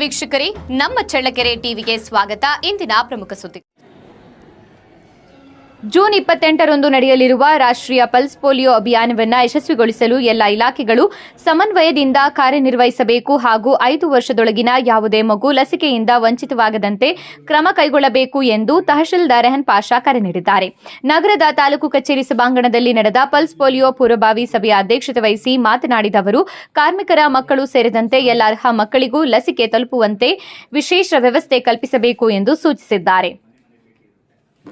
ವೀಕ್ಷಕರೇ, ನಮ್ಮ ಚಳ್ಳಕೆರೆ ಟಿವಿಗೆ ಸ್ವಾಗತ. ಇಂದಿನ ಪ್ರಮುಖ ಸುದ್ದಿ. ಜೂನ್ 28ರಂದು ನಡೆಯಲಿರುವ ರಾಷ್ಟ್ರೀಯ ಪಲ್ಸ್ ಪೋಲಿಯೋ ಅಭಿಯಾನವನ್ನು ಯಶಸ್ವಿಗೊಳಿಸಲು ಎಲ್ಲ ಇಲಾಖೆಗಳು ಸಮನ್ವಯದಿಂದ ಕಾರ್ಯನಿರ್ವಹಿಸಬೇಕು ಹಾಗೂ 5 ವರ್ಷದೊಳಗಿನ ಯಾವುದೇ ಮಗು ಲಸಿಕೆಯಿಂದ ವಂಚಿತವಾಗದಂತೆ ಕ್ರಮ ಕೈಗೊಳ್ಳಬೇಕು ಎಂದು ತಹಶೀಲ್ದಾರ್ ರೆಹನ್ ಪಾಷಾ ಕರೆ ನೀಡಿದ್ದಾರೆ. ನಗರದ ತಾಲೂಕು ಕಚೇರಿ ಸಭಾಂಗಣದಲ್ಲಿ ನಡೆದ ಪಲ್ಸ್ ಪೋಲಿಯೋ ಪೂರ್ವಭಾವಿ ಸಭೆಯ ಅಧ್ಯಕ್ಷತೆ ವಹಿಸಿ ಮಾತನಾಡಿದ ಅವರು, ಕಾರ್ಮಿಕರ ಮಕ್ಕಳು ಸೇರಿದಂತೆ ಎಲ್ಲ ಅರ್ಹ ಮಕ್ಕಳಿಗೂ ಲಸಿಕೆ ತಲುಪುವಂತೆ ವಿಶೇಷ ವ್ಯವಸ್ಥೆ ಕಲ್ಪಿಸಬೇಕು ಎಂದು ಸೂಚಿಸಿದ್ದಾರೆ.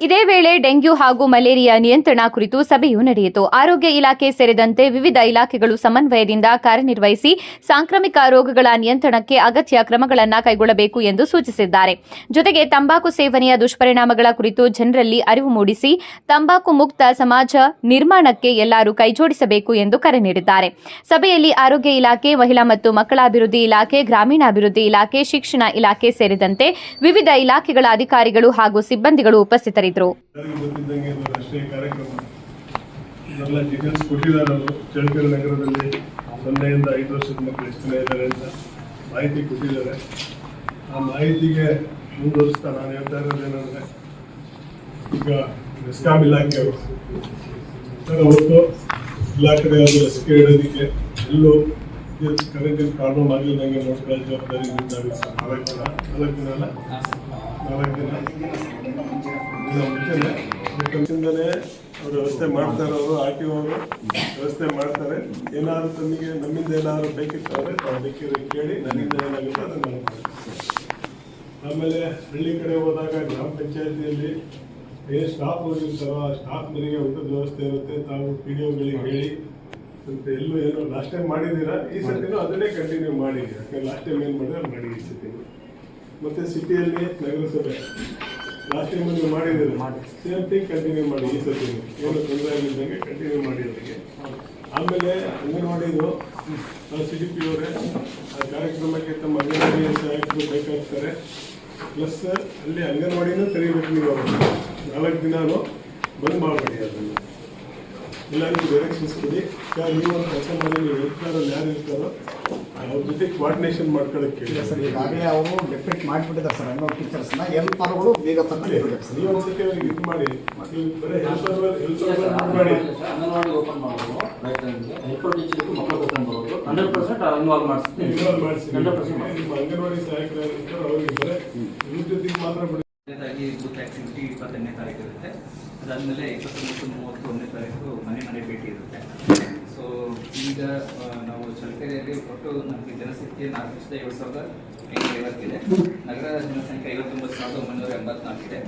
ಇದೇ ವೇಳೆ ಡೆಂಗ್ಯೂ ಹಾಗೂ ಮಲೇರಿಯಾ ನಿಯಂತ್ರಣ ಕುರಿತು ಸಭೆಯೂ ನಡೆಯಿತು. ಆರೋಗ್ಯ ಇಲಾಖೆ ಸೇರಿದಂತೆ ವಿವಿಧ ಇಲಾಖೆಗಳು ಸಮನ್ವಯದಿಂದ ಕಾರ್ಯನಿರ್ವಹಿಸಿ ಸಾಂಕ್ರಾಮಿಕ ರೋಗಗಳ ನಿಯಂತ್ರಣಕ್ಕೆ ಅಗತ್ಯ ಕ್ರಮಗಳನ್ನು ಕೈಗೊಳ್ಳಬೇಕು ಎಂದು ಸೂಚಿಸಿದ್ದಾರೆ. ಜೊತೆಗೆ ತಂಬಾಕು ಸೇವನೆಯ ದುಷ್ಪರಿಣಾಮಗಳ ಕುರಿತು ಜನರಲ್ಲಿ ಅರಿವು ಮೂಡಿಸಿ ತಂಬಾಕು ಮುಕ್ತ ಸಮಾಜ ನಿರ್ಮಾಣಕ್ಕೆ ಎಲ್ಲರೂ ಕೈಜೋಡಿಸಬೇಕು ಎಂದು ಕರೆ ನೀಡಿದ್ದಾರೆ. ಸಭೆಯಲ್ಲಿ ಆರೋಗ್ಯ ಇಲಾಖೆ, ಮಹಿಳಾ ಮತ್ತು ಮಕ್ಕಳ ಅಭಿವೃದ್ಧಿ ಇಲಾಖೆ, ಗ್ರಾಮೀಣಾಭಿವೃದ್ಧಿ ಇಲಾಖೆ, ಶಿಕ್ಷಣ ಇಲಾಖೆ ಸೇರಿದಂತೆ ವಿವಿಧ ಇಲಾಖೆಗಳ ಅಧಿಕಾರಿಗಳು ಹಾಗೂ ಸಿಬ್ಬಂದಿಗಳು ಉಪಸ್ಥಿತರಿದ್ದರು. ರಾಷ್ಟ್ರೀಯ ಕಾರ್ಯಕ್ರಮ ಇದೆಲ್ಲ ಡೀಟೇಲ್ಸ್ ಕೊಟ್ಟಿದ್ದಾರೆ. ಅವರು ಚಳ್ಳಕೆರೆ ನಗರದಲ್ಲಿ 0ಯಿಂದ 5 ವರ್ಷದ ಮಕ್ಕಳು ಎಷ್ಟು ಜನ ಇದ್ದಾರೆ ಅಂತ ಮಾಹಿತಿ ಕೊಟ್ಟಿದ್ದಾರೆ. ಆ ಮಾಹಿತಿಗೆ ಮುಂದುವರಿಸ್ತಾ ನಾನು ಹೇಳ್ತಾ ಇರೋದೇನೆಂದರೆ, ಈಗ ಮೆಸ್ಕಾಂ ಇಲಾಖೆಯವರು ಅವತ್ತು ಎಲ್ಲ ಕಡೆ ಅದು ಲಸಿಕೆ ಇಡೋದಕ್ಕೆ ಎಲ್ಲೂ ಕರೆಂಟ್ ಪ್ರಾಬ್ಲಮ್ ಆಗಲಿದ್ದಂಗೆ ನೋಡ್ಕೊಳ್ಳೋ ಜವಾಬ್ದಾರಿ ಮುಂಚೆನೆ ಅವರು ವ್ಯವಸ್ಥೆ ಮಾಡ್ತಾರೆ. ಅವರು RTO ಅವರು ವ್ಯವಸ್ಥೆ ಮಾಡ್ತಾರೆ. ಏನಾದ್ರು ತಮಗೆ ನಮ್ಮಿಂದ ಏನಾದ್ರು ಬೇಕಿರ್ತಾರೆ ಬೇಕಿರೋ ಕೇಳಿ ನನ್ನಿಂದ ಏನಾಗುತ್ತೆ ಅದನ್ನು ನಾನು ಮಾಡ್ತೀನಿ. ಆಮೇಲೆ ಹಳ್ಳಿ ಕಡೆ ಹೋದಾಗ ಗ್ರಾಮ ಪಂಚಾಯತಿಯಲ್ಲಿ ಏನು ಸ್ಟಾಫ್ ಹೋಗಿರ್ತಾರೋ ಆ ಸ್ಟಾಫ್ ಮನೆಗೆ ಊಟದ ವ್ಯವಸ್ಥೆ ಇರುತ್ತೆ. ತಾವು PDOಗಳಿಗೆ ಹೇಳಿ ಸ್ವಲ್ಪ ಎಲ್ಲೂ ಏನೋ ಲಾಸ್ಟ್ ಟೈಮ್ ಮಾಡಿದ್ದೀರಾ, ಈ ಸತಿನೂ ಅದನ್ನೇ ಕಂಟಿನ್ಯೂ ಮಾಡಿ. ಯಾಕಂದ್ರೆ ಲಾಸ್ಟ್ ಟೈಮ್ ಏನು ಮಾಡಿದ್ರೆ ಮಾಡಿ ಈ ಸತಿ. ಮತ್ತು ಸಿಟಿಯಲ್ಲಿ ನಗರಸಭೆ ಲಾಸ್ಟ್ ಟೈಮ್ ನೀವು ಮಾಡಿದ್ದೀರ, ಸೇಮ್ ಥಿಂಗ್ ಕಂಟಿನ್ಯೂ ಮಾಡಿ ಈ ಸತಿ. ಏನು ತೊಂದರೆ ಆಗಿದ್ದಂಗೆ ಕಂಟಿನ್ಯೂ ಮಾಡಿ ಅದಕ್ಕೆ. ಆಮೇಲೆ ಅಂಗನವಾಡಿದು CDP ಅವರೇ ಆ ಕಾರ್ಯಕ್ರಮಕ್ಕೆ ತಮ್ಮ ಅಂಗನವಾಡಿ ಸಹಾಯಕರು ಬೇಕಾಗ್ತಾರೆ. ಪ್ಲಸ್ ಅಲ್ಲಿ ಅಂಗನವಾಡಿನೂ ತೆರೀಬೇಕು. ನೀವು 4 ದಿನಾನು ಬಂದ್ ಮಾಡಬೇಡಿ. ಅದನ್ನು ಎಲ್ಲರಿಗೂ ಡೈರೆಕ್ಷನ್ಸ್ ಕೊಡಿ. ನೀವು ಒಂದು ಕೆಲಸ ಮಾಡಿ, ನೀವು ಹೆಲ್ಪ್ನಲ್ಲಿ ಯಾರು ಇರ್ತಾರೋ ಅವ್ರ ಜೊತೆ ಕೋಆರ್ಡಿನೇಷನ್ ಮಾಡ್ಕೊಳ್ಳೋಕ್ಕೆ ಕೇಳಿ ಸರ್. ಈಗಾಗಲೇ ಅವರು ಡೆಪ್ಯೂಟ್ ಮಾಡಿಬಿಟ್ಟಿದ್ದಾರೆ ಸರ್. ಅನ್ನೋ ಟೀಚರ್ಸ್ನ ಹೆಲ್ಪರ್ಗಳು ಬೇಗ ತಗೊಂಡಿರ್ಬೇಕು ಸರ್. ನೀವು ಒಂದ್ಸತಿ ಅವ್ರಿಗೆ ಇದು ಮಾಡಿ, ಬರೀ ಹೆಲ್ಪರ್ ಮಾಡಿ ಅಂಗನವಾಡಿ ಓಪನ್ ಮಾಡೋದು, ಹೆಲ್ಪರ್ ಟೀಚರ್ಗೂ ಮಕ್ಕಳು ಓಪನ್ ಮಾಡೋದು 100% ಇನ್ವಾಲ್ವ್ ಮಾಡಿಸಿ ನಿಮ್ಮ ಅಂಗನವಾಡಿ ಸಹಾಯಕರಾಗಿರ್ತಾರೆ ಅವರಿಗೆ ಬರೀ ಇವ್ರ ಜೊತೆಗೆ ಮಾತ್ರ ಬಿಡಿ. ಬೂತ್ ಆಕ್ಟಿವಿಟಿ 28ನೇ ತಾರೀಕು ಇರುತ್ತೆ. ಅದಾದಮೇಲೆ 29-31ನೇ ತಾರೀಕು ಮನೆ ಭೇಟಿ ಇರುತ್ತೆ. ಸೊ ಈಗ ನಾವು ಚಳ್ಳಕೆರೆಯಲ್ಲಿ ಒಟ್ಟು ನಮಗೆ ಜನಸಂಖ್ಯೆ 4,07,850 ಇದೆ. ನಗರ ಜನಸಂಖ್ಯೆ 59,984 ಇದೆ.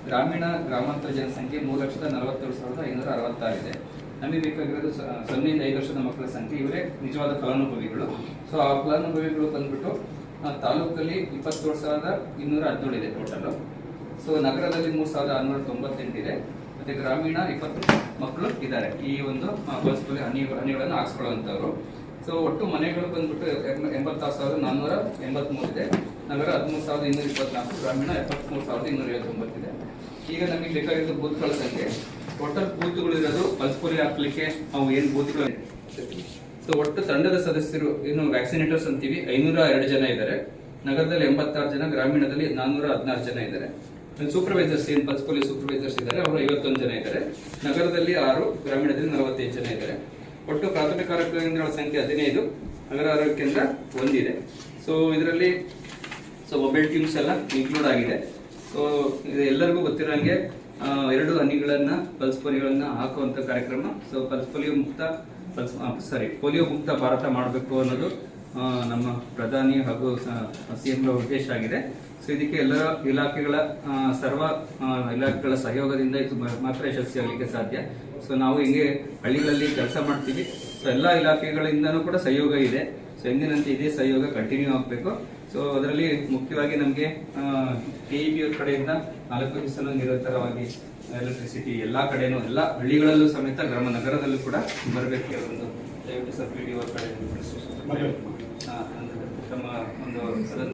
ಗ್ರಾಮಾಂತರ ಜನಸಂಖ್ಯೆ 3,47,566 ಇದೆ. ನಮಗೆ ಬೇಕಾಗಿರೋದು 0ಯಿಂದ 5 ವರ್ಷದ ಮಕ್ಕಳ ಸಂಖ್ಯೆ. ಇವರೇ ನಿಜವಾದ ಫಲಾನುಭವಿಗಳು. ಸೊ ಆ ಫಲಾನುಭವಿಗಳು ಬಂದ್ಬಿಟ್ಟು ತಾಲೂಕಲ್ಲಿ 27,217 ಇದೆ ಟೋಟಲ್. ಸೊ ನಗರದಲ್ಲಿ 3,698 ಇದೆ. ಮತ್ತೆ ಗ್ರಾಮೀಣ 20 ಮಕ್ಕಳು ಇದ್ದಾರೆ ಈ ಒಂದು ಪಲ್ಸ್ ಪೋಲಿಯೋ ಹನಿಗಳನ್ನು ಹಾಕ್ಸ್ಕೊಳ್ಳುವಂಥವ್ರು. ಸೊ ಒಟ್ಟು ಮನೆಗಳು ಬಂದ್ಬಿಟ್ಟು 86,483 ಇದೆ. ನಗರ 13,224, ಗ್ರಾಮೀಣ 73,279 ಇದೆ. ಈಗ ನಮಗೆ ಬೇಕಾಗಿರೋ ಬೂತ್ಗಳ ಸಂಖ್ಯೆ, ಟೋಟಲ್ ಬೂತ್ಗಳಿರೋದು ಪಲ್ಸ್ ಪೋಲಿಯೋ ಹಾಕ್ಲಿಕ್ಕೆ ನಾವು ಏನು ಬೂತ್ಗಳು. ಸೊ ಒಟ್ಟು ತಂಡದ ಸದಸ್ಯರು ಏನು ವ್ಯಾಕ್ಸಿನೇಟರ್ಸ್ ಅಂತೀವಿ 502 ಜನ ಇದ್ದಾರೆ. ನಗರದಲ್ಲಿ 86 ಜನ, ಗ್ರಾಮೀಣದಲ್ಲಿ 416 ಜನ ಇದ್ದಾರೆ. ಸೂಪರ್ವೈಸರ್ಸ್ ಏನು ಪಲ್ಸ್ ಪೋಲಿಯೋ ಸೂಪರ್ವೈಸರ್ಸ್ ಇದ್ದಾರೆ ಅವರು 51 ಜನ ಇದ್ದಾರೆ. ನಗರದಲ್ಲಿ 6, ಗ್ರಾಮೀಣದಲ್ಲಿ 45 ಜನ ಇದ್ದಾರೆ. ಒಟ್ಟು ಪ್ರಾಥಮಿಕ ಆರೋಗ್ಯ ಕೇಂದ್ರಗಳ ಸಂಖ್ಯೆ 15, ನಗರ ಆರೋಗ್ಯ ಕೇಂದ್ರ 1 ಇದೆ. ಸೊ ಇದರಲ್ಲಿ ಮೊಬೈಲ್ ಟೀಮ್ಸ್ ಎಲ್ಲ ಇನ್ಕ್ಲೂಡ್ ಆಗಿದೆ. ಸೊ ಇದು ಎಲ್ಲರಿಗೂ ಗೊತ್ತಿರೋಂಗೆ 2 ಹನಿಗಳನ್ನ ಪಲ್ಸ್ ಪೋಲಿಯೋಗಳನ್ನ ಹಾಕುವಂತ ಕಾರ್ಯಕ್ರಮ. ಸೊ ಪೋಲಿಯೋ ಮುಕ್ತ ಭಾರತ ಮಾಡಬೇಕು ಅನ್ನೋದು ನಮ್ಮ ಪ್ರಧಾನಿ ಹಾಗೂ CM ಉದ್ದೇಶ ಆಗಿದೆ. ಸೊ ಇದಕ್ಕೆ ಎಲ್ಲ ಇಲಾಖೆಗಳ ಸರ್ವ ಇಲಾಖೆಗಳ ಸಹಯೋಗದಿಂದ ಇದು ಮಾತ್ರ ಯಶಸ್ವಿಯಾಗಲಿಕ್ಕೆ ಸಾಧ್ಯ. ಸೊ ನಾವು ಹಿಂಗೆ ಹಳ್ಳಿಗಳಲ್ಲಿ ಕೆಲಸ ಮಾಡ್ತೀವಿ. ಸೊ ಎಲ್ಲ ಇಲಾಖೆಗಳಿಂದನೂ ಕೂಡ ಸಹಯೋಗ ಇದೆ. ಸೊ ಎಂದಿನಂತೆ ಇದೇ ಸಹಯೋಗ ಕಂಟಿನ್ಯೂ ಆಗಬೇಕು. ಸೊ ಅದರಲ್ಲಿ ಮುಖ್ಯವಾಗಿ ನಮಗೆ KEB ಅವ್ರ ಕಡೆಯಿಂದ 4 ದಿವಸ ನಿರಂತರವಾಗಿ ಎಲೆಕ್ಟ್ರಿಸಿಟಿ ಎಲ್ಲ ಕಡೆನೂ, ಎಲ್ಲ ಹಳ್ಳಿಗಳಲ್ಲೂ ಸಮೇತ ನಗರದಲ್ಲೂ ಕೂಡ ಬರಬೇಕು. ಒಂದು ದಯವಿಟ್ಟು ಸರ್ PDO ಅವ್ರ ಕಡೆ ತಮ್ಮ ಒಂದು